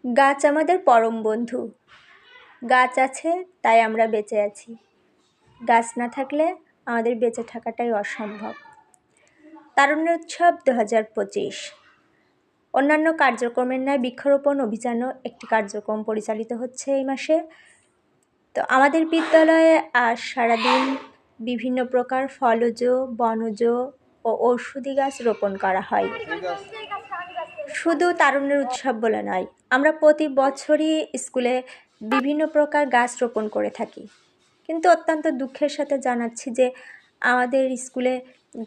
গাছ আমাদের পরম বন্ধু। গাছ আছে তাই আমরা বেঁচে আছি। গাছ না থাকলে আমাদের বেঁচে থাকাটাই অসম্ভব। তারুণ্য উৎসব 2025 অন্যান্য কার্যক্রমের ন্যায় বৃক্ষরোপণ অভিযানও একটি কার্যক্রম পরিচালিত হচ্ছে এই মাসে। তো আমাদের বিদ্যালয়ে আজ সারাদিন বিভিন্ন প্রকার ফলজ, বনজ ও ঔষধি গাছ রোপণ করা হয়। শুধু তারুণ্যের উৎসব বলে নয়, আমরা প্রতি বছরই স্কুলে বিভিন্ন প্রকার গাছ রোপণ করে থাকি। কিন্তু অত্যন্ত দুঃখের সাথে জানাচ্ছি যে আমাদের স্কুলে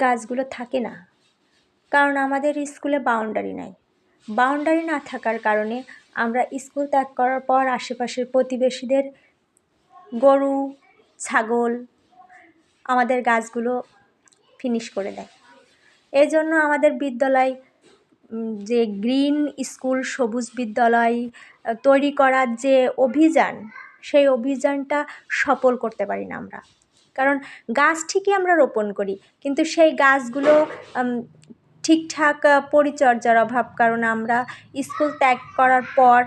গাছগুলো থাকে না, কারণ আমাদের স্কুলে বাউন্ডারি নাই। বাউন্ডারি না থাকার কারণে আমরা স্কুল ত্যাগ করার পর আশেপাশের প্রতিবেশীদের গরু, ছাগল আমাদের গাছগুলো ফিনিশ করে দেয়। এই জন্য আমাদের বিদ্যালয় যে গ্রিন স্কুল, সবুজ বিদ্যালয় তৈরি করার যে অভিযান, সেই অভিযানটা সফল করতে পারি না আমরা। কারণ গাছ ঠিকই আমরা রোপণ করি, কিন্তু সেই গাছগুলো ঠিকঠাক পরিচর্যার অভাব কারণে আমরা স্কুল ত্যাগ করার পর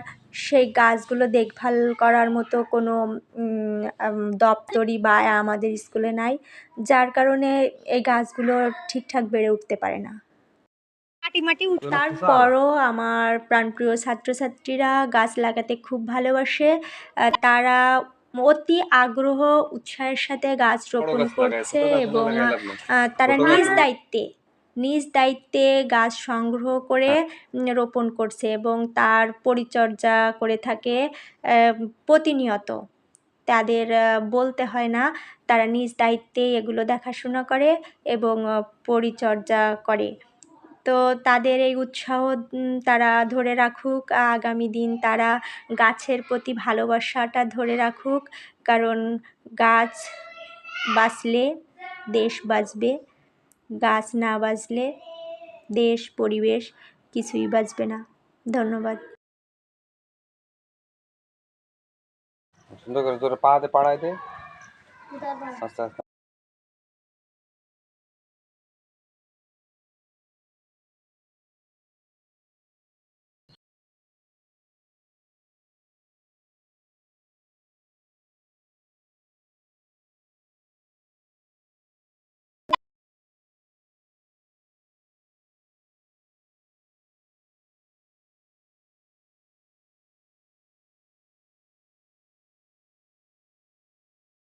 সেই গাছগুলো দেখভাল করার মতো কোনো দপ্তরি বা আমাদের স্কুলে নাই, যার কারণে এই গাছগুলো ঠিকঠাক বেড়ে উঠতে পারে না। তারপরও আমার প্রাণপ্রিয় ছাত্রছাত্রীরা গাছ লাগাতে খুব ভালোবাসে। তারা অতি আগ্রহ উৎসাহের সাথে গাছ রোপণ করছে এবং তারা নিজ দায়িত্বে গাছ সংগ্রহ করে রোপণ করছে এবং তার পরিচর্যা করে থাকে প্রতিনিয়ত। তাদের বলতে হয় না, তারা নিজ দায়িত্বে এগুলো দেখাশোনা করে এবং পরিচর্যা করে। তো তাদের এই উৎসাহ তারা ধরে রাখুক, আগামী দিন তারা গাছের প্রতি ভালোবাসাটা ধরে রাখুক, কারণ গাছ বাঁচলে দেশ বাঁচবে, গাছ না বাঁচলে দেশ, পরিবেশ কিছুই বাঁচবে না। ধন্যবাদ। সুন্দর করে তোর পা হাতে পাড়ায় দে আস্তে আস্তে।